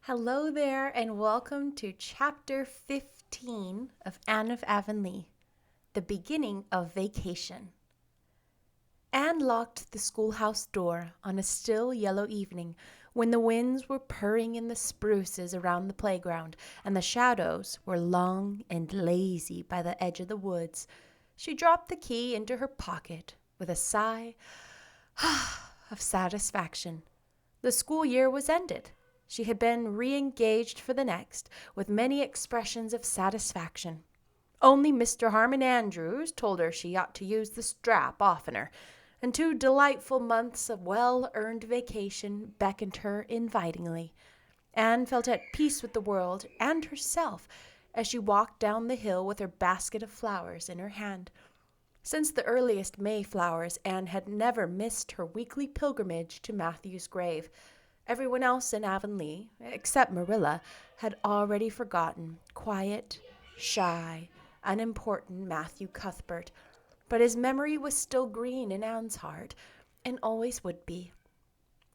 Hello there, and welcome to Chapter 15 of Anne of Avonlea, the beginning of vacation. Anne locked the schoolhouse door on a still yellow evening when the winds were purring in the spruces around the playground and the shadows were long and lazy by the edge of the woods. She dropped the key into her pocket with a sigh of satisfaction. The school year was ended. She had been re-engaged for the next, with many expressions of satisfaction. Only Mr. Harmon Andrews told her she ought to use the strap oftener, and 2 delightful months of well-earned vacation beckoned her invitingly. Anne felt at peace with the world and herself as she walked down the hill with her basket of flowers in her hand. Since the earliest Mayflowers, Anne had never missed her weekly pilgrimage to Matthew's grave. Everyone else in Avonlea, except Marilla, had already forgotten quiet, shy, unimportant Matthew Cuthbert, but his memory was still green in Anne's heart, and always would be.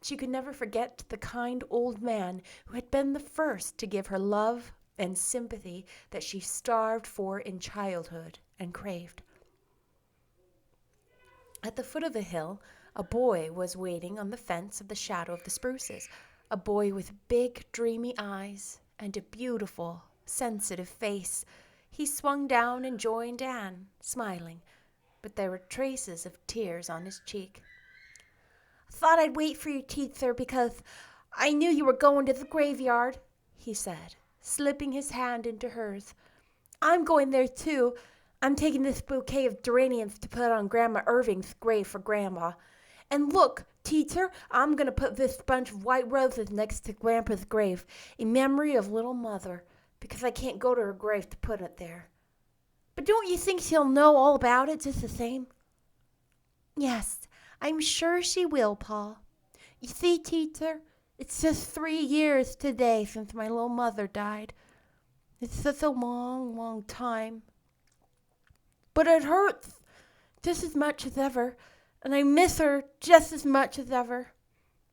She could never forget the kind old man who had been the first to give her love and sympathy that she starved for in childhood and craved. At the foot of the hill, a boy was waiting on the fence of the shadow of the spruces, a boy with big, dreamy eyes and a beautiful, sensitive face. He swung down and joined Anne, smiling, but there were traces of tears on his cheek. "Thought I'd wait for you, teacher, because I knew you were going to the graveyard," he said, slipping his hand into hers. "I'm going there, too. I'm taking this bouquet of geraniums to put on Grandma Irving's grave for Grandma. And look, teacher, I'm going to put this bunch of white roses next to Grandpa's grave in memory of little Mother, because I can't go to her grave to put it there. But don't you think she'll know all about it just the same?" "Yes, I'm sure she will, Paul. You see, teacher, it's just 3 years today since my little mother died. It's such a long, long time. But it hurts just as much as ever, and I miss her just as much as ever.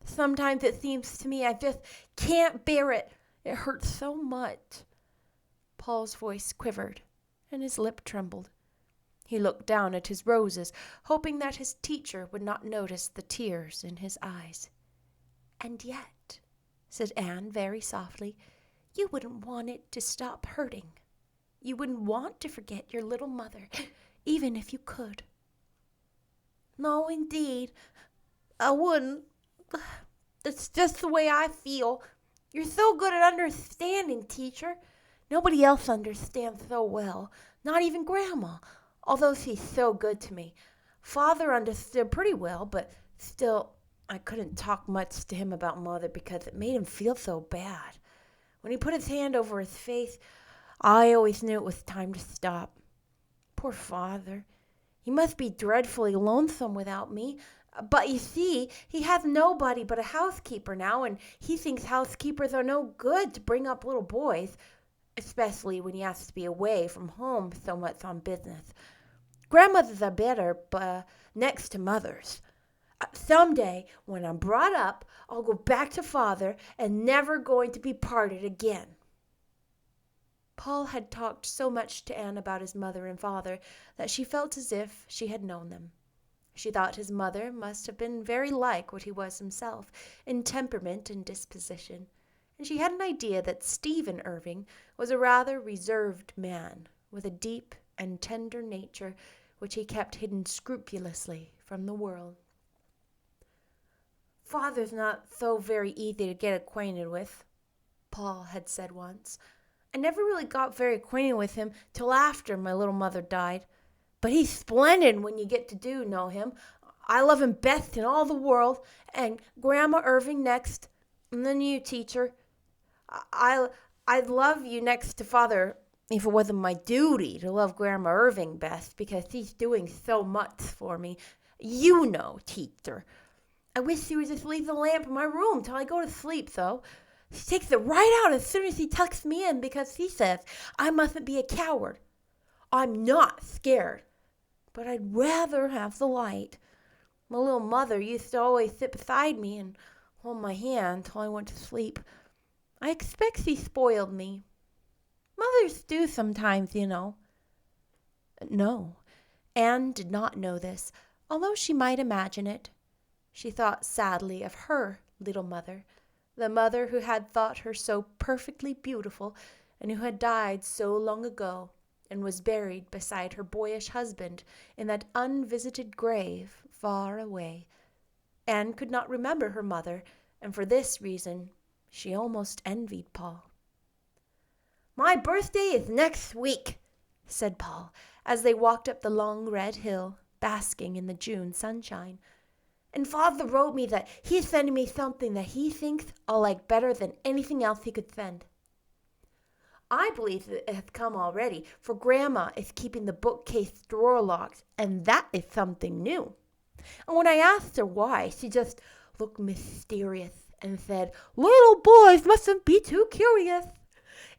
Sometimes it seems to me I just can't bear it. It hurts so much." Paul's voice quivered, and his lip trembled. He looked down at his roses, hoping that his teacher would not notice the tears in his eyes. "And yet," said Anne very softly, "you wouldn't want it to stop hurting. You wouldn't want to forget your little mother, even if you could." "No, indeed, I wouldn't. That's just the way I feel. You're so good at understanding, teacher. Nobody else understands so well, not even Grandma, although she's so good to me. Father understood pretty well, but still, I couldn't talk much to him about Mother because it made him feel so bad. When he put his hand over his face, I always knew it was time to stop. Poor Father. He must be dreadfully lonesome without me. But you see, he has nobody but a housekeeper now, and he thinks housekeepers are no good to bring up little boys, especially when he has to be away from home so much on business. Grandmothers are better, but next to mothers. Someday, when I'm brought up, I'll go back to Father and never going to be parted again." Paul had talked so much to Anne about his mother and father that she felt as if she had known them. She thought his mother must have been very like what he was himself, in temperament and disposition, and she had an idea that Stephen Irving was a rather reserved man, with a deep and tender nature which he kept hidden scrupulously from the world. "Father's not so very easy to get acquainted with," Paul had said once. "I never really got very acquainted with him till after my little mother died. But he's splendid when you get to know him. I love him best in all the world, and Grandma Irving next, and then you, teacher. I'd love you next to Father if it wasn't my duty to love Grandma Irving best, because she's doing so much for me. You know, teacher. I wish she would just leave the lamp in my room till I go to sleep, though. She takes it right out as soon as she tucks me in because she says I mustn't be a coward. I'm not scared, but I'd rather have the light. My little mother used to always sit beside me and hold my hand till I went to sleep. I expect he spoiled me. Mothers do sometimes, you know." No, Anne did not know this, although she might imagine it. She thought sadly of her little mother, the mother who had thought her so perfectly beautiful and who had died so long ago and was buried beside her boyish husband in that unvisited grave far away. Anne could not remember her mother, and for this reason she almost envied Paul. "My birthday is next week," said Paul, as they walked up the long red hill, basking in the June sunshine. "And Father wrote me that he's sending me something that he thinks I'll like better than anything else he could send. I believe it has come already, for Grandma is keeping the bookcase drawer locked, and that is something new. And when I asked her why, she just looked mysterious and said, 'Little boys mustn't be too curious.'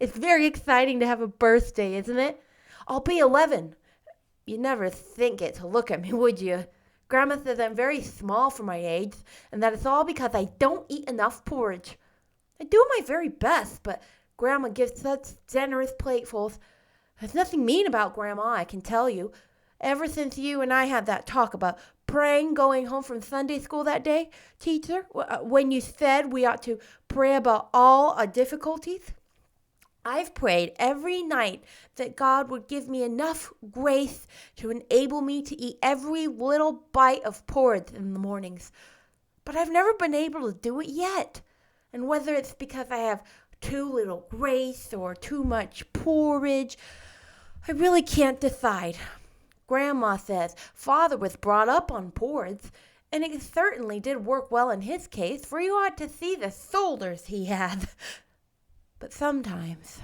It's very exciting to have a birthday, isn't it? I'll be 11. You'd never think it to look at me, would you? Grandma says I'm very small for my age, and that it's all because I don't eat enough porridge. I do my very best, but Grandma gives such generous platefuls. There's nothing mean about Grandma, I can tell you. Ever since you and I had that talk about praying going home from Sunday school that day, teacher, when you said we ought to pray about all our difficulties, I've prayed every night that God would give me enough grace to enable me to eat every little bite of porridge in the mornings. But I've never been able to do it yet. And whether it's because I have too little grace or too much porridge, I really can't decide. Grandma says Father was brought up on porridge, and it certainly did work well in his case, for you ought to see the shoulders he had. But sometimes,"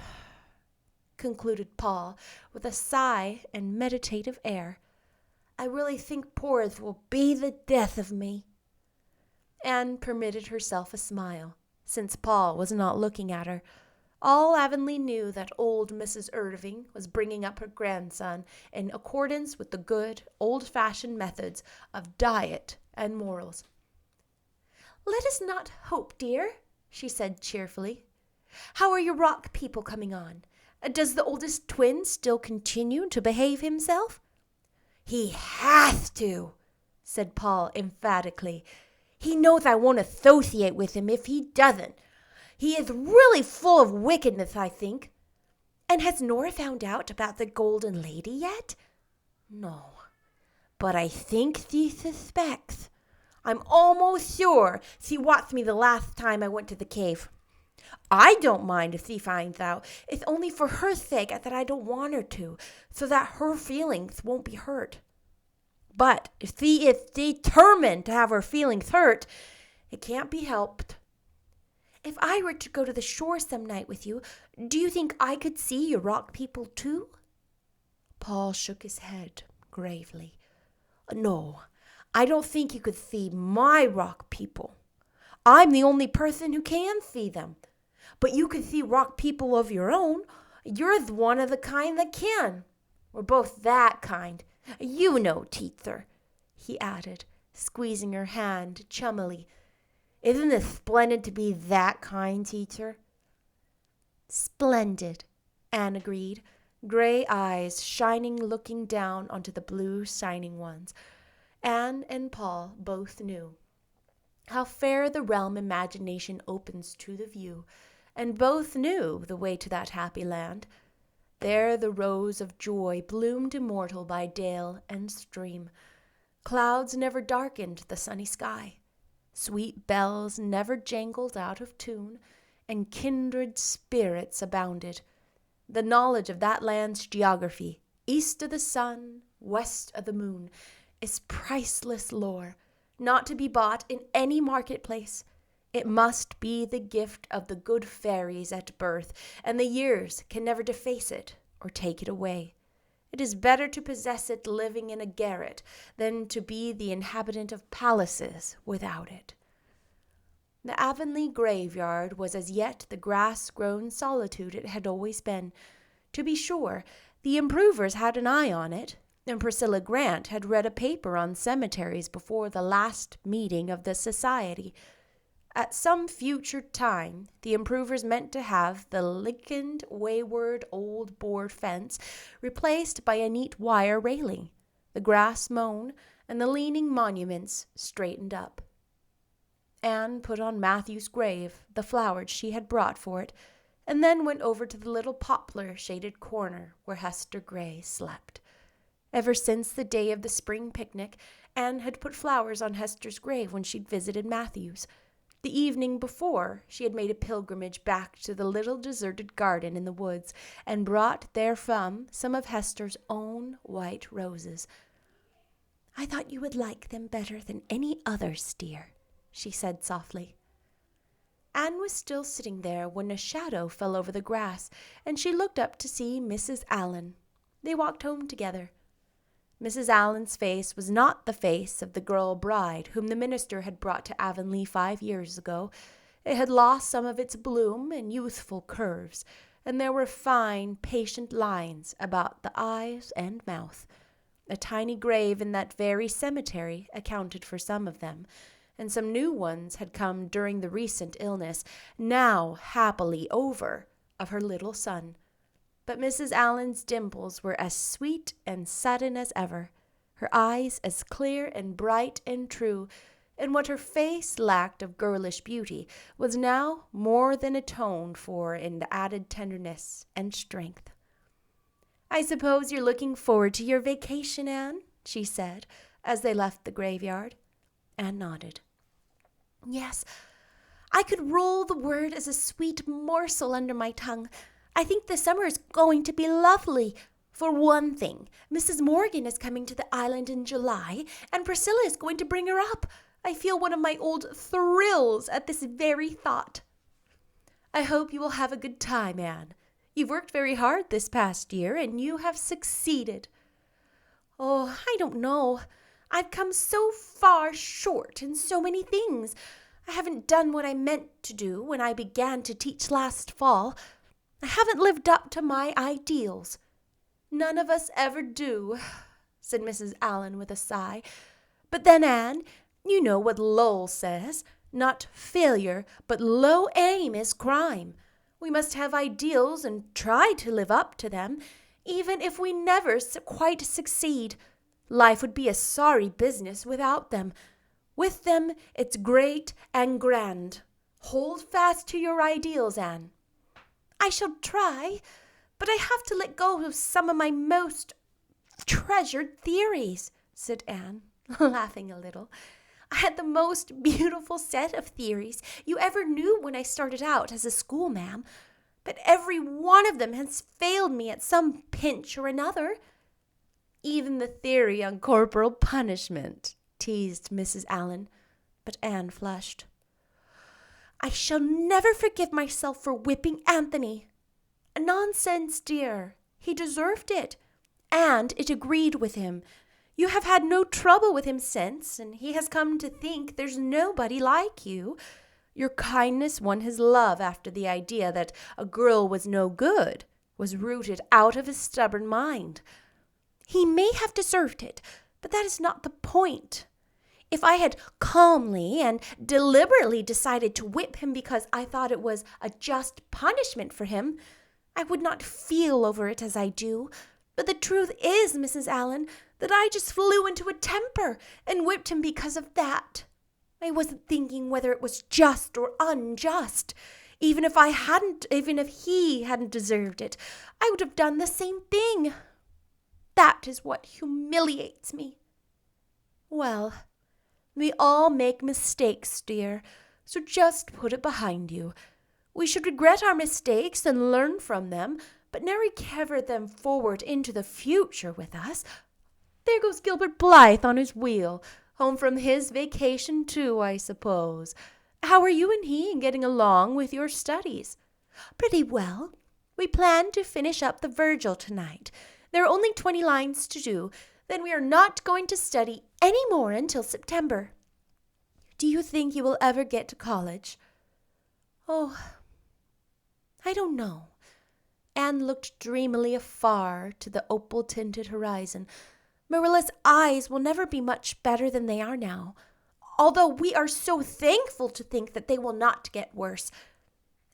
concluded Paul with a sigh and meditative air, "I really think porridge will be the death of me." Anne permitted herself a smile, since Paul was not looking at her. All Avonlea knew that old Mrs. Irving was bringing up her grandson in accordance with the good, old-fashioned methods of diet and morals. "Let us not hope, dear," she said cheerfully. "How are your rock people coming on? Does the oldest twin still continue to behave himself?" "He has to," said Paul emphatically. "He knows I won't associate with him if he doesn't. He is really full of wickedness, I think." "And has Nora found out about the Golden Lady yet?" "No, but I think she suspects. I'm almost sure she watched me the last time I went to the cave. I don't mind if she finds out. It's only for her sake that I don't want her to, so that her feelings won't be hurt. But if she is determined to have her feelings hurt, it can't be helped." "If I were to go to the shore some night with you, do you think I could see your rock people too?" Paul shook his head gravely. "No, I don't think you could see my rock people. I'm the only person who can see them. But you can see rock people of your own. You're one of the kind that can. We're both that kind. You know, teacher," he added, squeezing her hand chummily. "Isn't it splendid to be that kind, teacher?" "Splendid," Anne agreed, gray eyes shining, looking down onto the blue shining ones. Anne and Paul both knew how fair the realm imagination opens to the view, and both knew the way to that happy land. There the rose of joy bloomed immortal by dale and stream. Clouds never darkened the sunny sky. Sweet bells never jangled out of tune, and kindred spirits abounded. The knowledge of that land's geography, east of the sun, west of the moon, is priceless lore, not to be bought in any marketplace. It must be the gift of the good fairies at birth, and the years can never deface it or take it away. It is better to possess it living in a garret than to be the inhabitant of palaces without it. The Avonlea graveyard was as yet the grass-grown solitude it had always been. To be sure, the improvers had an eye on it, and Priscilla Grant had read a paper on cemeteries before the last meeting of the society. At some future time, the improvers meant to have the lichened, wayward old board fence replaced by a neat wire railing, the grass mown, and the leaning monuments straightened up. Anne put on Matthew's grave the flowers she had brought for it, and then went over to the little poplar-shaded corner where Hester Gray slept. Ever since the day of the spring picnic, Anne had put flowers on Hester's grave when she'd visited Matthew's. The evening before, she had made a pilgrimage back to the little deserted garden in the woods and brought therefrom some of Hester's own white roses. "I thought you would like them better than any others, dear," she said softly. Anne was still sitting there when a shadow fell over the grass, and she looked up to see Mrs. Allen. They walked home together. Mrs. Allen's face was not the face of the girl bride whom the minister had brought to Avonlea 5 years ago. It had lost some of its bloom and youthful curves, and there were fine, patient lines about the eyes and mouth. A tiny grave in that very cemetery accounted for some of them, and some new ones had come during the recent illness, now happily over, of her little son. But Mrs. Allen's dimples were as sweet and sudden as ever, her eyes as clear and bright and true, and what her face lacked of girlish beauty was now more than atoned for in the added tenderness and strength. "I suppose you're looking forward to your vacation, Anne?" she said, as they left the graveyard. Anne nodded. "Yes, I could roll the word as a sweet morsel under my tongue. I think the summer is going to be lovely. For one thing, Mrs. Morgan is coming to the island in July, and Priscilla is going to bring her up. I feel one of my old thrills at this very thought." "I hope you will have a good time, Anne. You've worked very hard this past year, and you have succeeded." "Oh, I don't know. I've come so far short in so many things. I haven't done what I meant to do when I began to teach last fall. I haven't lived up to my ideals." "None of us ever do," said Mrs. Allen with a sigh. "But then, Anne, you know what Lowell says. Not failure, but low aim is crime. We must have ideals and try to live up to them, even if we never quite succeed. Life would be a sorry business without them. With them, it's great and grand. Hold fast to your ideals, Anne." "I shall try, but I have to let go of some of my most treasured theories," said Anne, laughing a little. "I had the most beautiful set of theories you ever knew when I started out as a schoolma'am, but every one of them has failed me at some pinch or another." "Even the theory on corporal punishment," teased Mrs. Allen, but Anne flushed. "I shall never forgive myself for whipping Anthony." "Nonsense, dear. He deserved it, and it agreed with him. You have had no trouble with him since, and he has come to think there's nobody like you. Your kindness won his love after the idea that a girl was no good was rooted out of his stubborn mind. He may have deserved it, but that is not the point. If I had calmly and deliberately decided to whip him because I thought it was a just punishment for him, I would not feel over it as I do. But the truth is, Mrs. Allen, that I just flew into a temper and whipped him because of that. I wasn't thinking whether it was just or unjust. Even if he hadn't deserved it, I would have done the same thing. That is what humiliates me." "Well, we all make mistakes, dear, so just put it behind you. We should regret our mistakes and learn from them, but never carry them forward into the future with us. There goes Gilbert Blythe on his wheel, home from his vacation too, I suppose. How are you and he getting along with your studies?" "Pretty well. We plan to finish up the Virgil tonight. There are only 20 lines to do. Then we are not going to study any more until September." "Do you think you will ever get to college?" "Oh, I don't know." Anne looked dreamily afar to the opal-tinted horizon. "Marilla's eyes will never be much better than they are now. although we are so thankful to think that they will not get worse.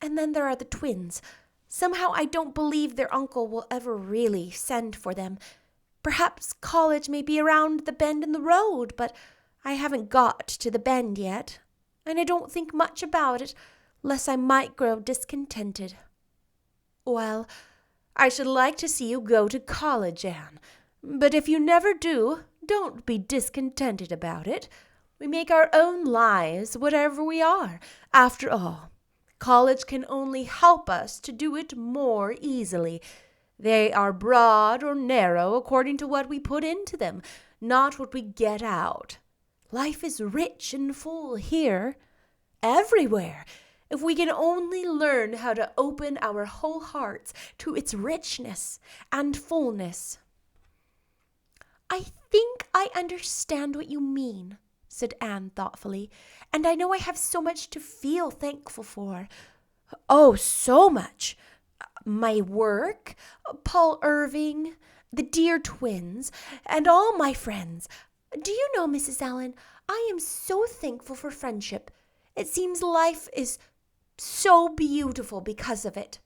And then there are the twins. Somehow I don't believe their uncle will ever really send for them. Perhaps college may be around the bend in the road, but I haven't got to the bend yet, and I don't think much about it, lest I might grow discontented. Well, I should like to see you go to college, Anne, but if you never do, don't be discontented about it. We make our own lives whatever we are, after all. College can only help us to do it more easily. They are broad or narrow according to what we put into them, not what we get out. Life is rich and full here, everywhere, if we can only learn how to open our whole hearts to its richness and fullness. I think I understand what you mean, said Anne thoughtfully, and I know I have so much to feel thankful for. Oh, so much. My work, Paul Irving, the dear twins, and all my friends. Do you know, Mrs. Allen, I am so thankful for friendship. It seems life is so beautiful because of it.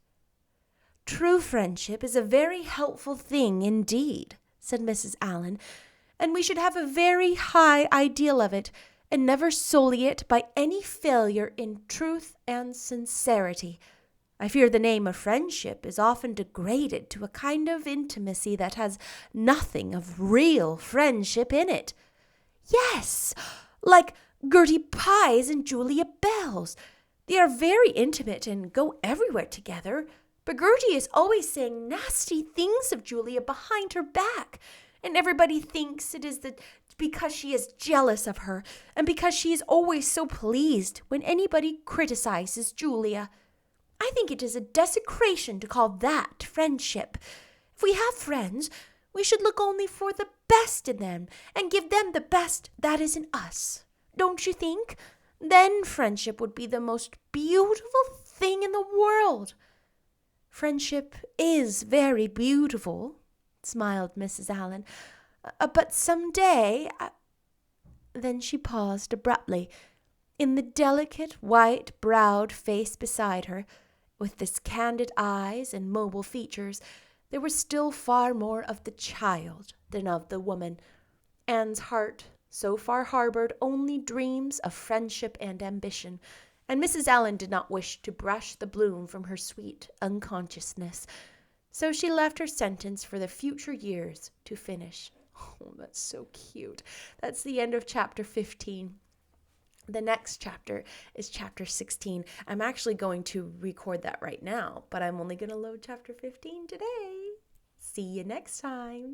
True friendship is a very helpful thing indeed, said Mrs. Allen, and we should have a very high ideal of it, and never sully it by any failure in truth and sincerity. I fear the name of friendship is often degraded to a kind of intimacy that has nothing of real friendship in it. Yes, like Gertie Pye's and Julia Bell's. They are very intimate and go everywhere together, but Gertie is always saying nasty things of Julia behind her back, and everybody thinks it is because she is jealous of her, and because she is always so pleased when anybody criticizes Julia. I think it is a desecration to call that friendship. If we have friends, we should look only for the best in them and give them the best that is in us. Don't you think? Then friendship would be the most beautiful thing in the world. Friendship is very beautiful, smiled Mrs. Allen. But some day... Then she paused abruptly. In the delicate, white-browed face beside her, with its candid eyes and mobile features, there was still far more of the child than of the woman. Anne's heart so far harbored only dreams of friendship and ambition, and Mrs. Allen did not wish to brush the bloom from her sweet unconsciousness. So she left her sentence for the future years to finish. Oh, that's so cute. That's the end of chapter 15. The next chapter is chapter 16. I'm actually going to record that right now, but I'm only going to load chapter 15 today. See you next time.